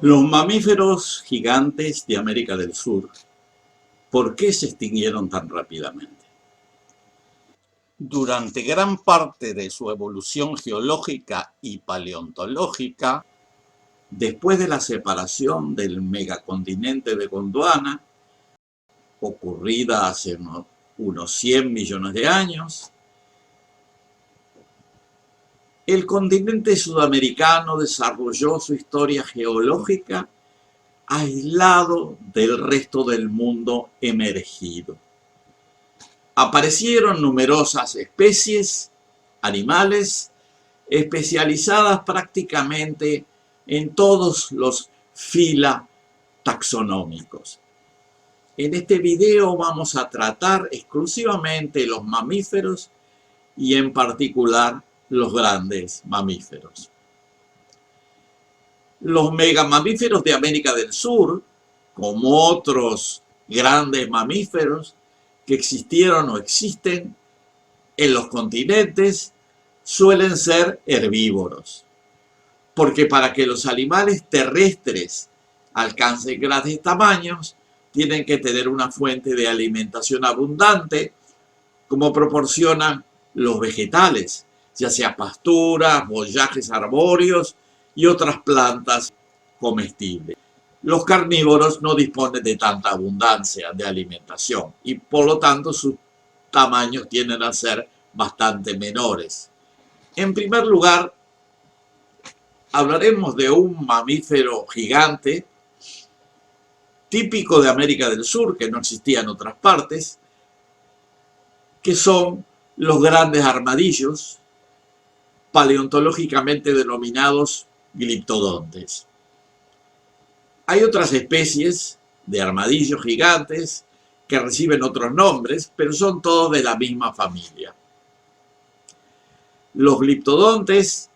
Los mamíferos gigantes de América del Sur, ¿por qué se extinguieron tan rápidamente? Durante gran parte de su evolución geológica y paleontológica, después de la separación del megacontinente de Gondwana, ocurrida hace unos 100 millones de años, el continente sudamericano desarrolló su historia geológica aislado del resto del mundo emergido. Aparecieron numerosas especies animales especializadas prácticamente en todos los fila taxonómicos. En este video vamos a tratar exclusivamente los mamíferos y en particular los grandes mamíferos. Los megamamíferos de América del Sur, como otros grandes mamíferos que existieron o existen en los continentes, suelen ser herbívoros. Porque para que los animales terrestres alcancen grandes tamaños, tienen que tener una fuente de alimentación abundante, como proporcionan los vegetales, ya sea pasturas, follajes arbóreos y otras plantas comestibles. Los carnívoros no disponen de tanta abundancia de alimentación y por lo tanto sus tamaños tienden a ser bastante menores. En primer lugar, hablaremos de un mamífero gigante típico de América del Sur, que no existía en otras partes, que son los grandes armadillos, paleontológicamente denominados gliptodontes. Hay otras especies de armadillos gigantes que reciben otros nombres, pero son todos de la misma familia. Los gliptodontes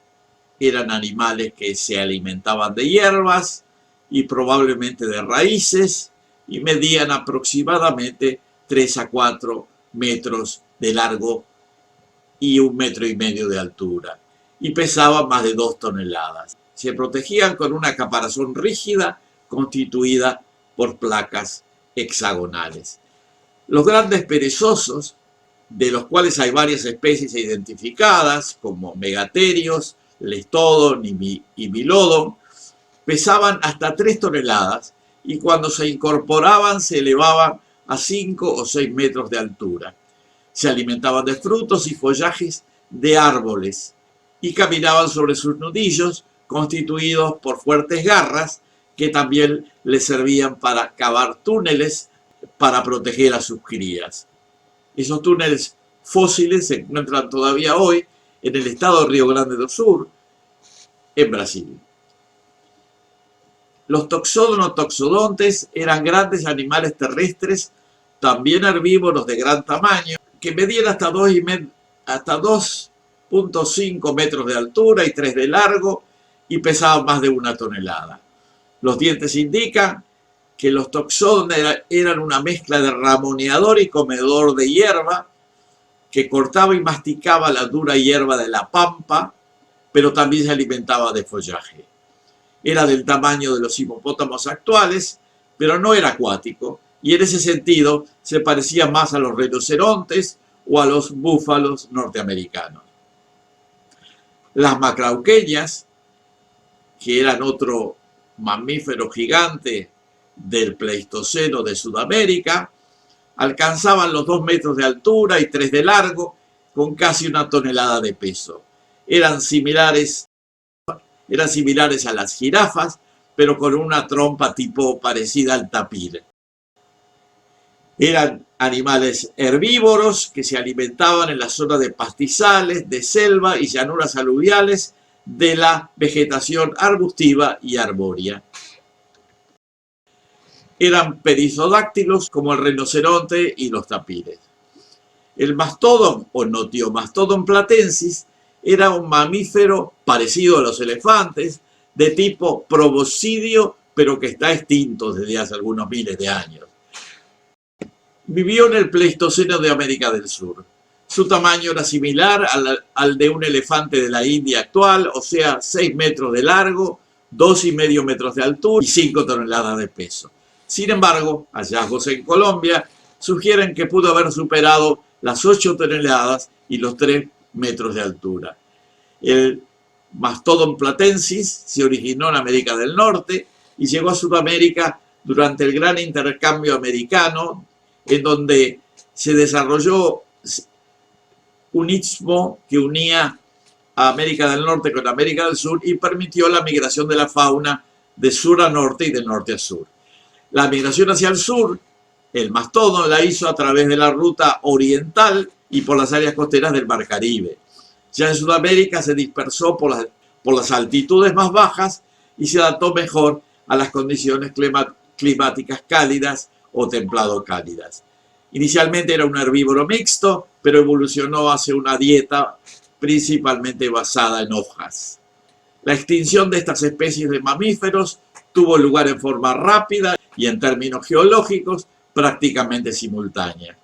eran animales que se alimentaban de hierbas y probablemente de raíces y medían aproximadamente 3 a 4 metros de largo y 1,5 metros de altura y pesaban más de 2 toneladas. Se protegían con una caparazón rígida constituida por placas hexagonales. Los grandes perezosos, de los cuales hay varias especies identificadas como megatherios, lestodon y milodon, pesaban hasta 3 toneladas y cuando se incorporaban se elevaban a 5 o 6 metros de altura. Se alimentaban de frutos y follajes de árboles y caminaban sobre sus nudillos constituidos por fuertes garras que también les servían para cavar túneles para proteger a sus crías. Esos túneles fósiles se encuentran todavía hoy en el estado de Río Grande do Sur, en Brasil. Los toxodontes eran grandes animales terrestres, también herbívoros de gran tamaño, que medían hasta 2,5 metros de altura y 3 de largo y pesaban más de 1 tonelada. Los dientes indican que los toxodontes eran una mezcla de ramoneador y comedor de hierba, que cortaba y masticaba la dura hierba de la pampa, pero también se alimentaba de follaje. Era del tamaño de los hipopótamos actuales, pero no era acuático, y en ese sentido se parecía más a los rinocerontes o a los búfalos norteamericanos. Las macrauqueñas, que eran otro mamífero gigante del Pleistoceno de Sudamérica, alcanzaban los 2 metros de altura y 3 de largo, con casi 1 tonelada de peso. Eran similares a las jirafas, pero con una trompa tipo parecida al tapir. Eran animales herbívoros que se alimentaban en la zona de pastizales, de selva y llanuras aluviales de la vegetación arbustiva y arbórea. Eran perizodáctilos como el rinoceronte y los tapires. El mastodon o Notiomastodon platensis era un mamífero parecido a los elefantes, de tipo proboscidio, pero que está extinto desde hace algunos miles de años. Vivió en el Pleistoceno de América del Sur. Su tamaño era similar al de un elefante de la India actual, o sea, 6 metros de largo, 2,5 metros de altura y 5 toneladas de peso. Sin embargo, hallazgos en Colombia sugieren que pudo haber superado las 8 toneladas y los 3 metros de altura. El Mastodon platensis se originó en América del Norte y llegó a Sudamérica durante el gran intercambio americano, en donde se desarrolló un istmo que unía a América del Norte con América del Sur y permitió la migración de la fauna de sur a norte y de norte a sur. La migración hacia el sur, el mastodon la hizo a través de la ruta oriental y por las áreas costeras del Mar Caribe. Ya en Sudamérica se dispersó por las altitudes más bajas y se adaptó mejor a las condiciones climáticas cálidas o templado-cálidas. Inicialmente era un herbívoro mixto, pero evolucionó hacia una dieta principalmente basada en hojas. La extinción de estas especies de mamíferos tuvo lugar en forma rápida y en términos geológicos prácticamente simultánea.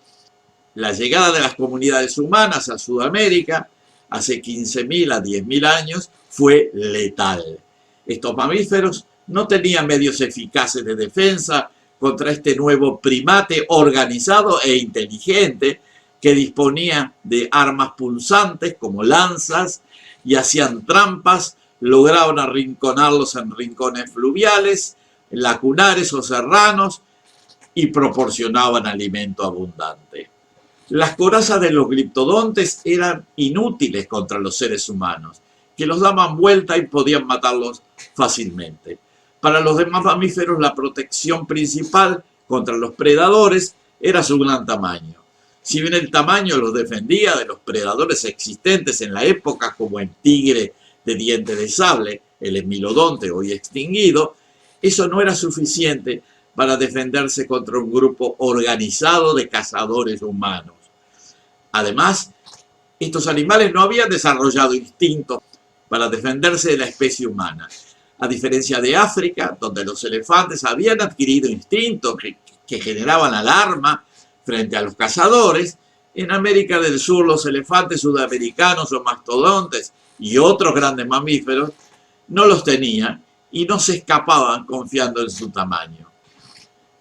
La llegada de las comunidades humanas a Sudamérica hace 15.000 a 10.000 años fue letal. Estos mamíferos no tenían medios eficaces de defensa contra este nuevo primate organizado e inteligente que disponía de armas punzantes como lanzas y hacían trampas, lograban arrinconarlos en rincones fluviales, lacunares o serranos y proporcionaban alimento abundante. Las corazas de los gliptodontes eran inútiles contra los seres humanos, que los daban vuelta y podían matarlos fácilmente. Para los demás mamíferos, la protección principal contra los predadores era su gran tamaño. Si bien el tamaño los defendía de los predadores existentes en la época, como el tigre de diente de sable, el esmilodonte hoy extinguido, eso no era suficiente para defenderse contra un grupo organizado de cazadores humanos. Además, estos animales no habían desarrollado instintos para defenderse de la especie humana. A diferencia de África, donde los elefantes habían adquirido instintos que generaban alarma frente a los cazadores, en América del Sur los elefantes sudamericanos o mastodontes y otros grandes mamíferos no los tenían y no se escapaban confiando en su tamaño.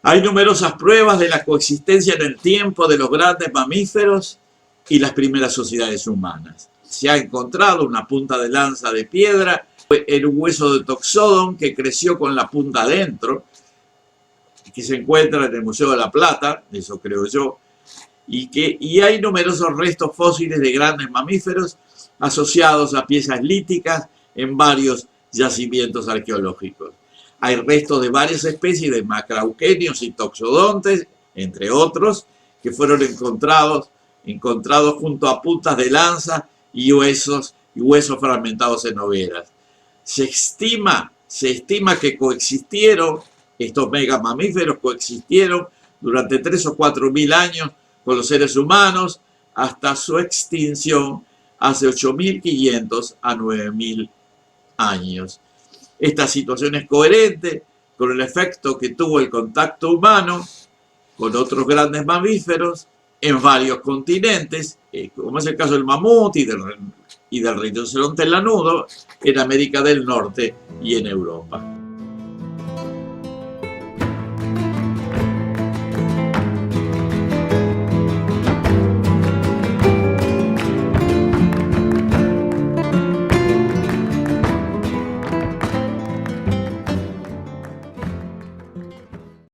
Hay numerosas pruebas de la coexistencia en el tiempo de los grandes mamíferos y las primeras sociedades humanas. Se ha encontrado una punta de lanza de piedra en un hueso de Toxodon que creció con la punta adentro, que se encuentra en el Museo de la Plata, eso creo yo, y hay numerosos restos fósiles de grandes mamíferos asociados a piezas líticas en varios yacimientos arqueológicos. Hay restos de varias especies de macrauquenios y toxodontes, entre otros, que fueron encontrados junto a puntas de lanza y huesos fragmentados en hogueras. Se estima que estos megamamíferos coexistieron durante 3 o 4 mil años con los seres humanos hasta su extinción hace 8.500 a 9.000 años. Esta situación es coherente con el efecto que tuvo el contacto humano con otros grandes mamíferos en varios continentes, como es el caso del mamut y del rinoceronte lanudo en América del Norte y en Europa.